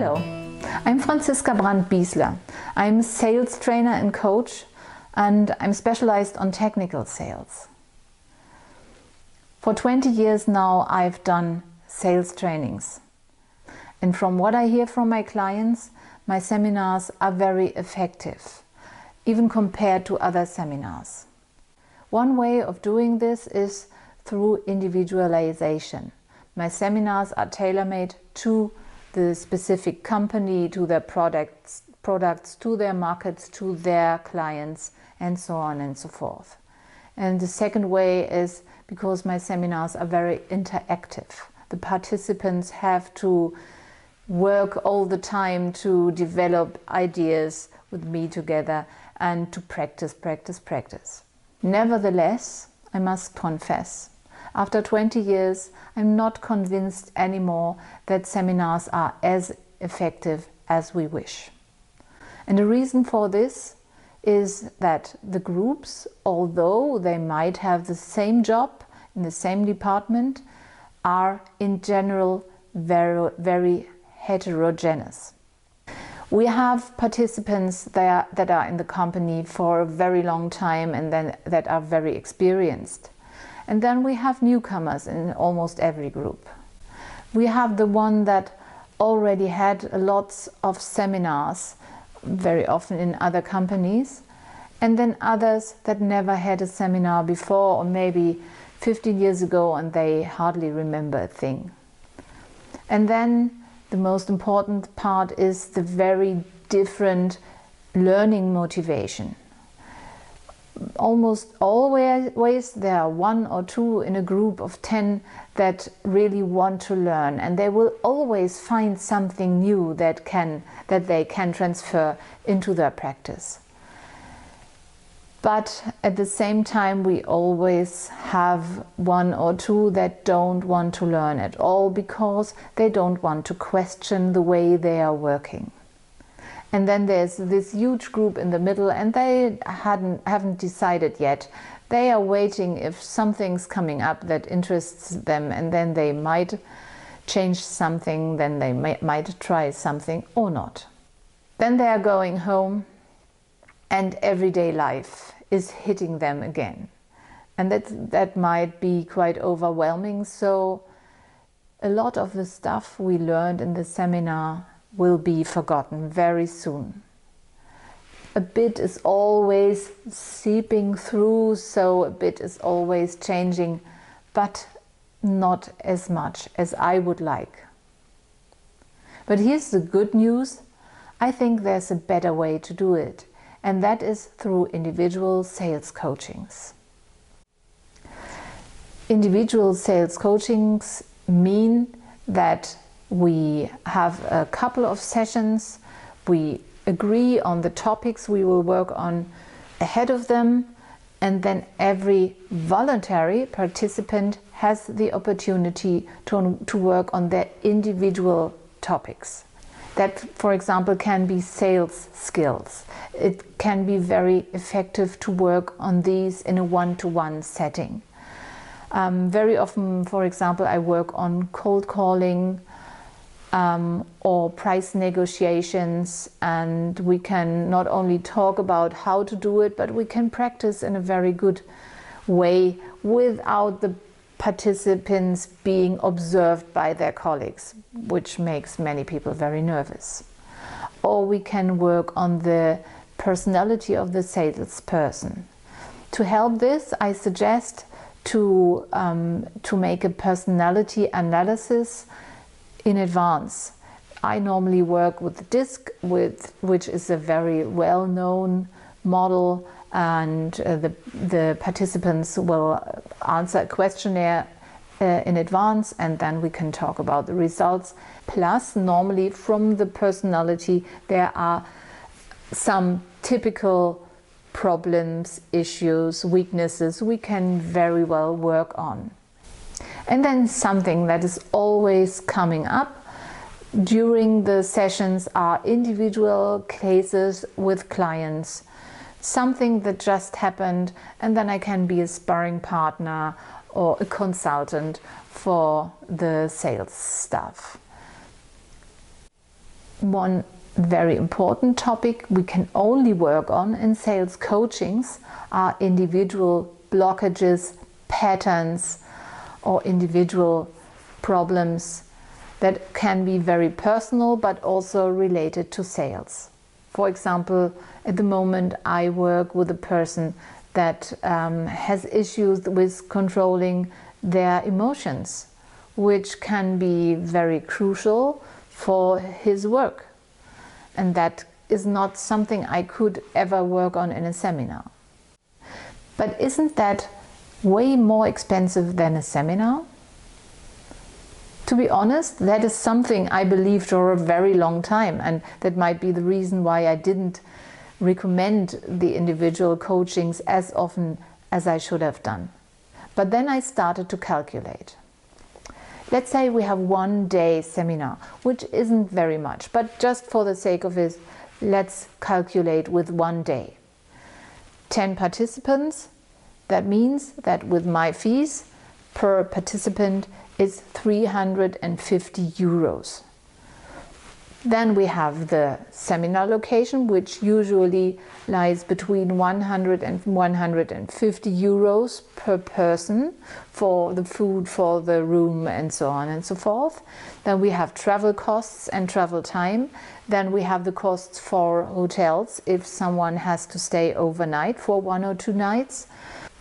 Hello, I'm Franziska Brandt-Biesler. I'm sales trainer and coach, and I'm specialized on technical sales. For 20 years now I've done sales trainings. And from what I hear from my clients, my seminars are very effective, even compared to other seminars. One way of doing this is through individualization. My seminars are tailor-made to the specific company, to their products, to their markets, to their clients, and so on and so forth. And the second way is because my seminars are very interactive. The participants have to work all the time to develop ideas with me together and to practice. Nevertheless, I must confess, after 20 years, I'm not convinced anymore that seminars are as effective as we wish. And the reason for this is that the groups, although they might have the same job in the same department, are in general very heterogeneous. We have participants that are in the company for a very long time and then that are very experienced. And then we have newcomers in almost every group. We have the one that already had lots of seminars, very often in other companies, and then others that never had a seminar before, or maybe 15 years ago, and they hardly remember a thing. And then the most important part is the very different learning motivation. Almost always there are one or two in a group of 10 that really want to learn, and they will always find something new that they can transfer into their practice. But at the same time, we always have one or two that don't want to learn at all because they don't want to question the way they are working. And then there's this huge group in the middle, and they haven't decided yet. They are waiting if something's coming up that interests them, and then they might change something, then they might try something or not. Then they are going home, and everyday life is hitting them again. And that might be quite overwhelming, so a lot of the stuff we learned in the seminar will be forgotten very soon. A bit is always seeping through, so a bit is always changing, but not as much as I would like. But here's the good news. I think there's a better way to do it, and that is through individual sales coachings. Individual sales coachings mean that we have a couple of sessions, we agree on the topics we will work on ahead of them, and then every voluntary participant has the opportunity to work on their individual topics. That, for example, can be sales skills. It can be very effective to work on these in a one-to-one setting. Very often, for example, I work on cold calling, or price negotiations, and we can not only talk about how to do it, but we can practice in a very good way without the participants being observed by their colleagues, which makes many people very nervous. Or we can work on the personality of the salesperson. To help this, I suggest to make a personality analysis in advance. I normally work with the DISC, which is a very well-known model, and the participants will answer a questionnaire in advance, and then we can talk about the results. Plus, normally from the personality there are some typical problems, issues, weaknesses we can very well work on. And then something that is always coming up during the sessions are individual cases with clients. Something that just happened, and then I can be a sparring partner or a consultant for the sales staff. One very important topic we can only work on in sales coachings are individual blockages, patterns, or individual problems that can be very personal but also related to sales. For example, at the moment I work with a person that has issues with controlling their emotions, which can be very crucial for his work. And that is not something I could ever work on in a seminar. But isn't that way more expensive than a seminar? To be honest, that is something I believed for a very long time, and that might be the reason why I didn't recommend the individual coachings as often as I should have done. But then I started to calculate. Let's say we have 1 day seminar, which isn't very much, but just for the sake of it, let's calculate with 1 day. 10 participants, that means that with my fees per participant is 350 euros. Then we have the seminar location, which usually lies between 100 and 150 euros per person for the food, for the room, and so on and so forth. Then we have travel costs and travel time. Then we have the costs for hotels if someone has to stay overnight for 1 or 2 nights.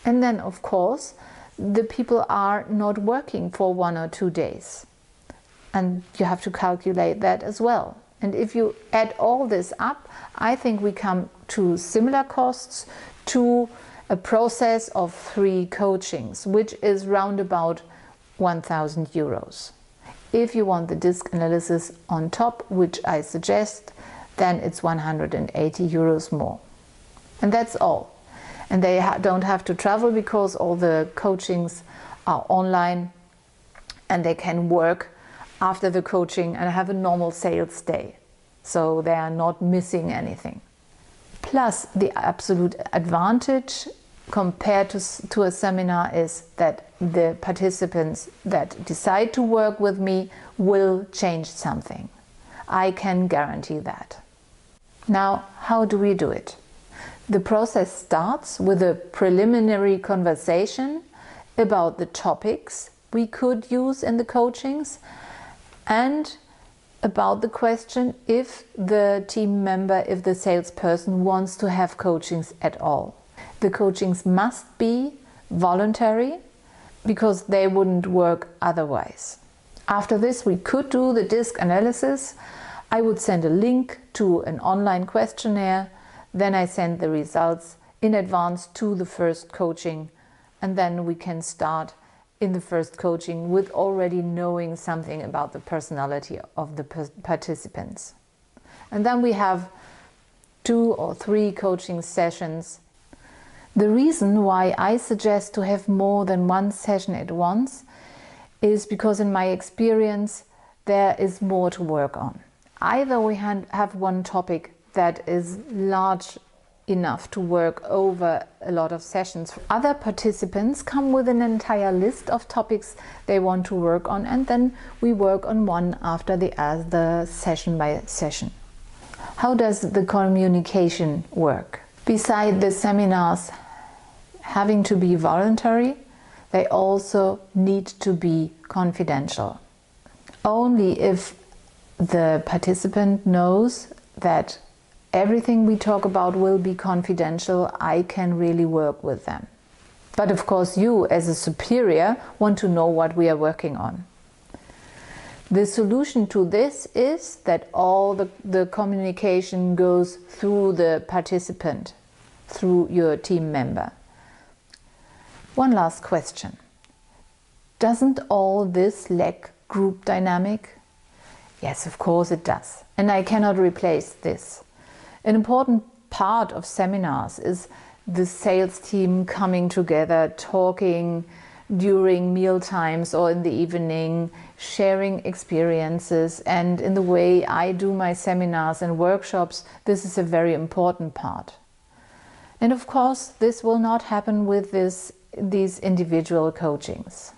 And then, of course, the people are not working for 1 or 2 days. And you have to calculate that as well. And if you add all this up, I think we come to similar costs to a process of 3 coachings, which is round about 1,000 euros. If you want the disc analysis on top, which I suggest, then it's 180 euros more. And that's all. And they don't have to travel because all the coachings are online and they can work after the coaching and have a normal sales day. So they are not missing anything. Plus, the absolute advantage compared to a seminar is that the participants that decide to work with me will change something. I can guarantee that. Now, how do we do it? The process starts with a preliminary conversation about the topics we could use in the coachings and about the question if the team member, if the salesperson wants to have coachings at all. The coachings must be voluntary because they wouldn't work otherwise. After this, we could do the disc analysis. I would send a link to an online questionnaire. Then I send the results in advance to the first coaching, and then we can start in the first coaching with already knowing something about the personality of the participants. And then we have 2 or 3 coaching sessions. The reason why I suggest to have more than 1 session at once is because in my experience there is more to work on. Either we have one topic that is large enough to work over a lot of sessions. Other participants come with an entire list of topics they want to work on, and then we work on one after the other, session by session. How does the communication work? Beside the seminars having to be voluntary, they also need to be confidential. Only if the participant knows that everything we talk about will be confidential, I can really work with them. But of course you, as a superior, want to know what we are working on. The solution to this is that all the communication goes through the participant, through your team member. One last question. Doesn't all this lack group dynamic? Yes, of course it does. And I cannot replace this. An important part of seminars is the sales team coming together, talking during meal times or in the evening, sharing experiences. And in the way I do my seminars and workshops, this is a very important part. And of course, this will not happen with these individual coachings.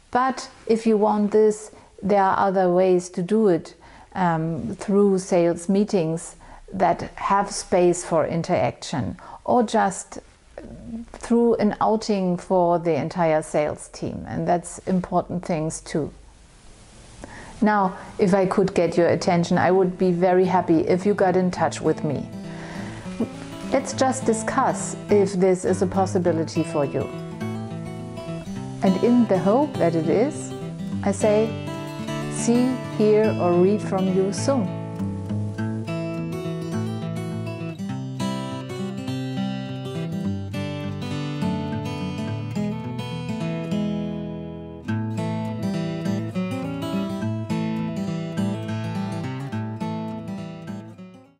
But if you want this, there are other ways to do it. through sales meetings that have space for interaction, or just through an outing for the entire sales team, and that's important things too. Now, if I could get your attention, I would be very happy if you got in touch with me. Let's just discuss if this is a possibility for you. And in the hope that it is, I say, see, hear or read from you soon.